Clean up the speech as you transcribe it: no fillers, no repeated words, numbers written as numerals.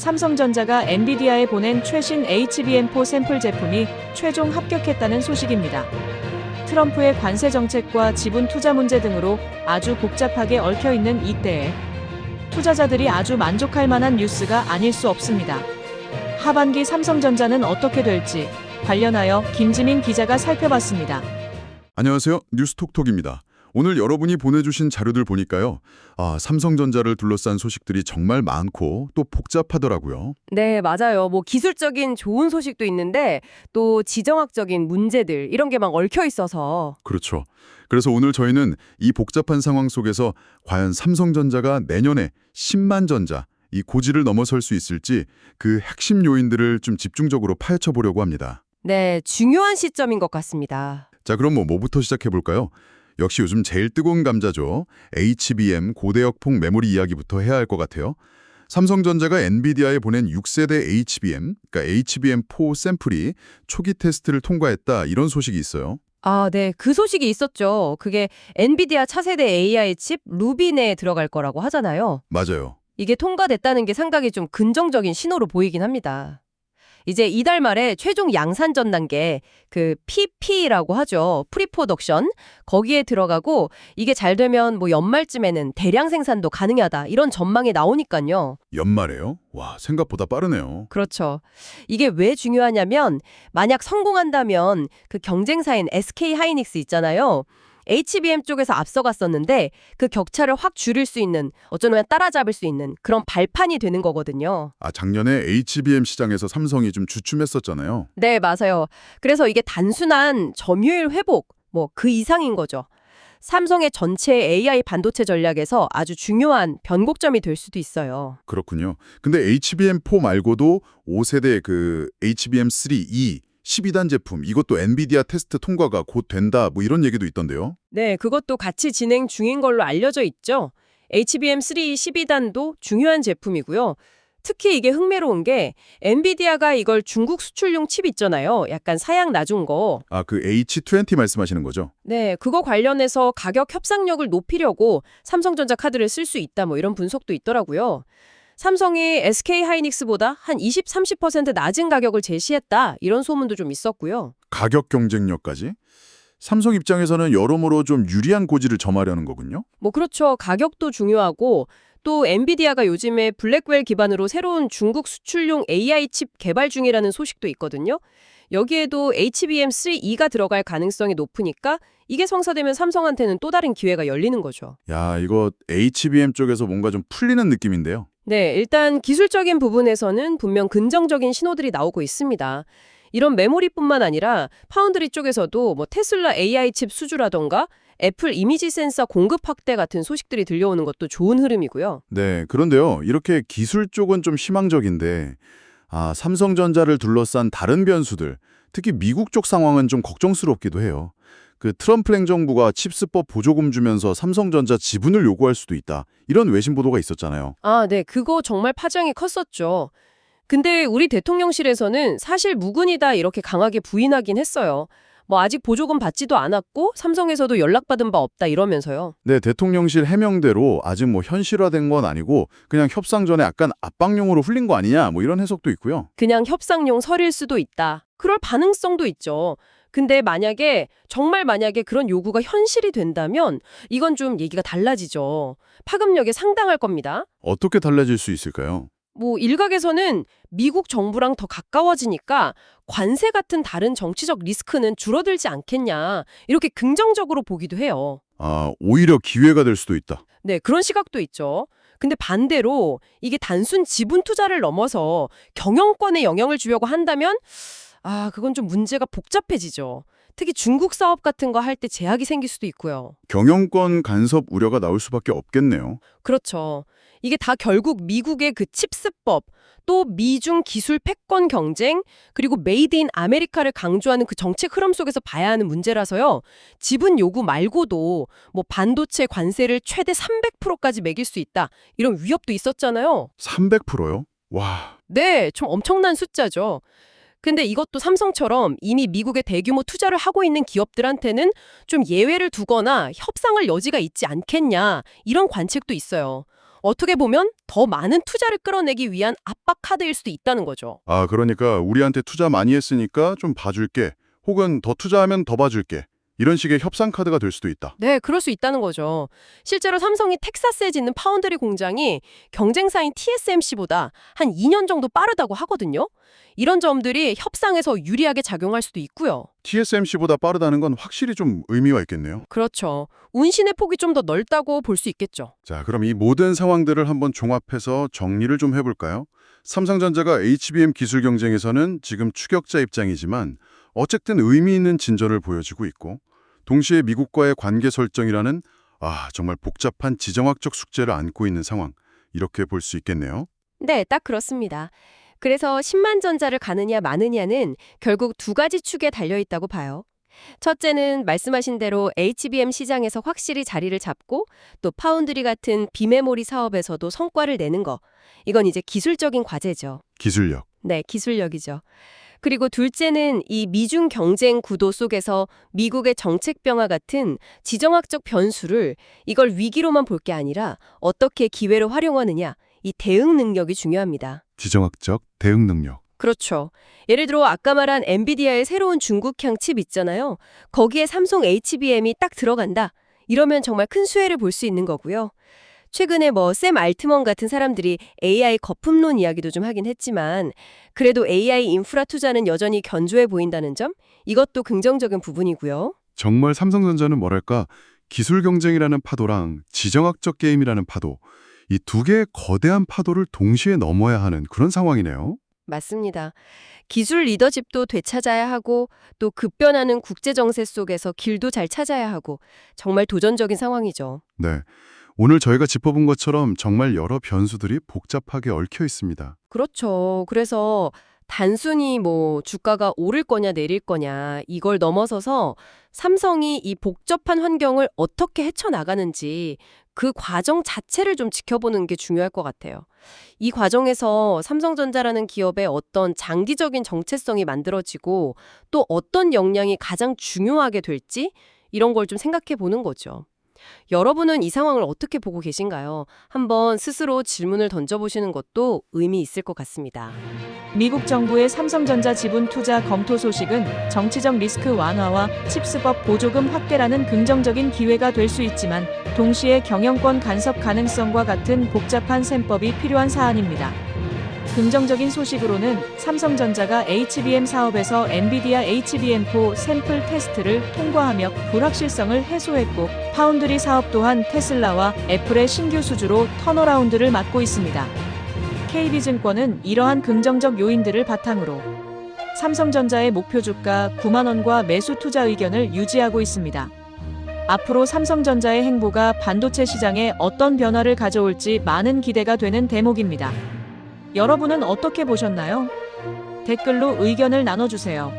삼성전자가 엔비디아에 보낸 최신 HBM4 샘플 제품이 최종 합격했다는 소식입니다. 트럼프의 관세 정책과 지분 투자 문제 등으로 아주 복잡하게 얽혀있는 이때에 투자자들이 아주 만족할 만한 뉴스가 아닐 수 없습니다. 하반기 삼성전자는 어떻게 될지 관련하여 김지민 기자가 살펴봤습니다. 안녕하세요. 뉴스톡톡입니다. 오늘 여러분이 보내주신 자료들 보니까요. 삼성전자를 둘러싼 소식들이 정말 많고 또 복잡하더라고요. 네, 맞아요. 기술적인 좋은 소식도 있는데 또 지정학적인 문제들 이런 게 막 얽혀 있어서. 그렇죠. 그래서 오늘 저희는 이 복잡한 상황 속에서 과연 삼성전자가 내년에 10만 전자, 이 고지를 넘어설 수 있을지 그 핵심 요인들을 좀 집중적으로 파헤쳐 보려고 합니다. 네, 중요한 시점인 것 같습니다. 자, 그럼 뭐부터 시작해 볼까요? 역시 요즘 제일 뜨거운 감자죠. HBM 고대역폭 메모리 이야기부터 해야 할 것 같아요. 삼성전자가 엔비디아에 보낸 6세대 HBM, 그러니까 HBM4 샘플이 초기 테스트를 통과했다, 이런 소식이 있어요. 아, 네. 그 소식이 있었죠. 그게 엔비디아 차세대 AI 칩 루빈에 들어갈 거라고 하잖아요. 맞아요. 이게 통과됐다는 게 상당히 좀 긍정적인 신호로 보이긴 합니다. 이제 이달 말에 최종 양산 전 단계, 그 PP라고 하죠. 프리프로덕션. 거기에 들어가고 이게 잘 되면 연말쯤에는 대량 생산도 가능하다. 이런 전망이 나오니까요. 연말에요? 와, 생각보다 빠르네요. 그렇죠. 이게 왜 중요하냐면 만약 성공한다면 그 경쟁사인 SK 하이닉스 있잖아요. HBM 쪽에서 앞서갔었는데 그 격차를 확 줄일 수 있는, 어쩌면 따라잡을 수 있는 그런 발판이 되는 거거든요. 작년에 HBM 시장에서 삼성이 좀 주춤했었잖아요. 네, 맞아요. 그래서 이게 단순한 점유율 회복, 그 이상인 거죠. 삼성의 전체 AI 반도체 전략에서 아주 중요한 변곡점이 될 수도 있어요. 그렇군요. 근데 HBM4 말고도 5세대 그 HBM3E 12단 제품, 이것도 엔비디아 테스트 통과가 곧 된다, 이런 얘기도 있던데요. 네, 그것도 같이 진행 중인 걸로 알려져 있죠. HBM3 12단도 중요한 제품이고요. 특히 이게 흥미로운 게 엔비디아가 이걸 중국 수출용 칩 있잖아요. 약간 사양 낮은 거. 그 H20 말씀하시는 거죠? 네, 그거 관련해서 가격 협상력을 높이려고 삼성전자 카드를 쓸 수 있다, 이런 분석도 있더라고요. 삼성이 SK 하이닉스보다 한 20-30% 낮은 가격을 제시했다, 이런 소문도 좀 있었고요. 가격 경쟁력까지? 삼성 입장에서는 여러모로 좀 유리한 고지를 점하려는 거군요. 그렇죠. 가격도 중요하고 또 엔비디아가 요즘에 블랙웰 기반으로 새로운 중국 수출용 AI 칩 개발 중이라는 소식도 있거든요. 여기에도 HBM3E가 들어갈 가능성이 높으니까 이게 성사되면 삼성한테는 또 다른 기회가 열리는 거죠. 야, 이거 HBM 쪽에서 뭔가 좀 풀리는 느낌인데요. 네, 일단 기술적인 부분에서는 분명 긍정적인 신호들이 나오고 있습니다. 이런 메모리뿐만 아니라 파운드리 쪽에서도 테슬라 AI 칩 수주라던가 애플 이미지 센서 공급 확대 같은 소식들이 들려오는 것도 좋은 흐름이고요. 네, 그런데요. 이렇게 기술 쪽은 좀 희망적인데 삼성전자를 둘러싼 다른 변수들, 특히 미국 쪽 상황은 좀 걱정스럽기도 해요. 그 트럼프 행정부가 칩스법 보조금 주면서 삼성전자 지분을 요구할 수도 있다, 이런 외신 보도가 있었잖아요. 네, 그거 정말 파장이 컸었죠. 근데 우리 대통령실에서는 사실 무근이다 이렇게 강하게 부인하긴 했어요. 아직 보조금 받지도 않았고 삼성에서도 연락받은 바 없다 이러면서요. 네, 대통령실 해명대로 아직 현실화된 건 아니고 그냥 협상 전에 약간 압박용으로 흘린 거 아니냐, 이런 해석도 있고요. 그냥 협상용 설일 수도 있다. 그럴 가능성도 있죠. 근데 정말 만약에 그런 요구가 현실이 된다면 이건 좀 얘기가 달라지죠. 파급력이 상당할 겁니다. 어떻게 달라질 수 있을까요? 일각에서는 미국 정부랑 더 가까워지니까 관세 같은 다른 정치적 리스크는 줄어들지 않겠냐, 이렇게 긍정적으로 보기도 해요. 오히려 기회가 될 수도 있다. 네, 그런 시각도 있죠. 근데 반대로 이게 단순 지분 투자를 넘어서 경영권에 영향을 주려고 한다면 그건 좀 문제가 복잡해지죠. 특히 중국 사업 같은 거 할 때 제약이 생길 수도 있고요. 경영권 간섭 우려가 나올 수밖에 없겠네요. 그렇죠. 이게 다 결국 미국의 그 칩스법, 또 미중 기술 패권 경쟁, 그리고 메이드 인 아메리카를 강조하는 그 정책 흐름 속에서 봐야 하는 문제라서요. 지분 요구 말고도 반도체 관세를 최대 300%까지 매길 수 있다, 이런 위협도 있었잖아요. 300%요? 와. 네, 좀 엄청난 숫자죠. 근데 이것도 삼성처럼 이미 미국에 대규모 투자를 하고 있는 기업들한테는 좀 예외를 두거나 협상할 여지가 있지 않겠냐, 이런 관측도 있어요. 어떻게 보면 더 많은 투자를 끌어내기 위한 압박 카드일 수도 있다는 거죠. 아, 그러니까 우리한테 투자 많이 했으니까 좀 봐줄게. 혹은 더 투자하면 더 봐줄게. 이런 식의 협상 카드가 될 수도 있다. 네, 그럴 수 있다는 거죠. 실제로 삼성이 텍사스에 짓는 파운드리 공장이 경쟁사인 TSMC보다 한 2년 정도 빠르다고 하거든요. 이런 점들이 협상에서 유리하게 작용할 수도 있고요. TSMC보다 빠르다는 건 확실히 좀 의미가 있겠네요. 그렇죠. 운신의 폭이 좀 더 넓다고 볼 수 있겠죠. 자, 그럼 이 모든 상황들을 한번 종합해서 정리를 좀 해볼까요? 삼성전자가 HBM 기술 경쟁에서는 지금 추격자 입장이지만 어쨌든 의미 있는 진전을 보여주고 있고, 동시에 미국과의 관계 설정이라는 정말 복잡한 지정학적 숙제를 안고 있는 상황, 이렇게 볼 수 있겠네요. 네, 딱 그렇습니다. 그래서 10만 전자를 가느냐 마느냐는 결국 두 가지 축에 달려 있다고 봐요. 첫째는 말씀하신 대로 HBM 시장에서 확실히 자리를 잡고 또 파운드리 같은 비메모리 사업에서도 성과를 내는 거. 이건 이제 기술적인 과제죠. 기술력. 네, 기술력이죠. 그리고 둘째는 이 미중 경쟁 구도 속에서 미국의 정책 변화 같은 지정학적 변수를 이걸 위기로만 볼 게 아니라 어떻게 기회로 활용하느냐, 이 대응 능력이 중요합니다. 지정학적 대응 능력. 그렇죠. 예를 들어 아까 말한 엔비디아의 새로운 중국향 칩 있잖아요. 거기에 삼성 HBM이 딱 들어간다. 이러면 정말 큰 수혜를 볼 수 있는 거고요. 최근에 샘 알트먼 같은 사람들이 AI 거품론 이야기도 좀 하긴 했지만 그래도 AI 인프라 투자는 여전히 견조해 보인다는 점? 이것도 긍정적인 부분이고요. 정말 삼성전자는 뭐랄까, 기술 경쟁이라는 파도랑 지정학적 게임이라는 파도, 이 두 개의 거대한 파도를 동시에 넘어야 하는 그런 상황이네요. 맞습니다. 기술 리더십도 되찾아야 하고 또 급변하는 국제 정세 속에서 길도 잘 찾아야 하고 정말 도전적인 상황이죠. 네. 오늘 저희가 짚어본 것처럼 정말 여러 변수들이 복잡하게 얽혀 있습니다. 그렇죠. 그래서 단순히 주가가 오를 거냐 내릴 거냐 이걸 넘어서서 삼성이 이 복잡한 환경을 어떻게 헤쳐나가는지 그 과정 자체를 좀 지켜보는 게 중요할 것 같아요. 이 과정에서 삼성전자라는 기업의 어떤 장기적인 정체성이 만들어지고 또 어떤 역량이 가장 중요하게 될지 이런 걸 좀 생각해 보는 거죠. 여러분은 이 상황을 어떻게 보고 계신가요? 한번 스스로 질문을 던져보시는 것도 의미 있을 것 같습니다. 미국 정부의 삼성전자 지분 투자 검토 소식은 정치적 리스크 완화와 칩스법 보조금 확대라는 긍정적인 기회가 될 수 있지만 동시에 경영권 간섭 가능성과 같은 복잡한 셈법이 필요한 사안입니다. 긍정적인 소식으로는 삼성전자가 HBM 사업에서 엔비디아 HBM4 샘플 테스트를 통과하며 불확실성을 해소했고 파운드리 사업 또한 테슬라와 애플의 신규 수주로 턴어라운드를 맞고 있습니다. KB증권은 이러한 긍정적 요인들을 바탕으로 삼성전자의 목표 주가 9만 원과 매수 투자 의견을 유지하고 있습니다. 앞으로 삼성전자의 행보가 반도체 시장에 어떤 변화를 가져올지 많은 기대가 되는 대목입니다. 여러분은 어떻게 보셨나요? 댓글로 의견을 나눠주세요.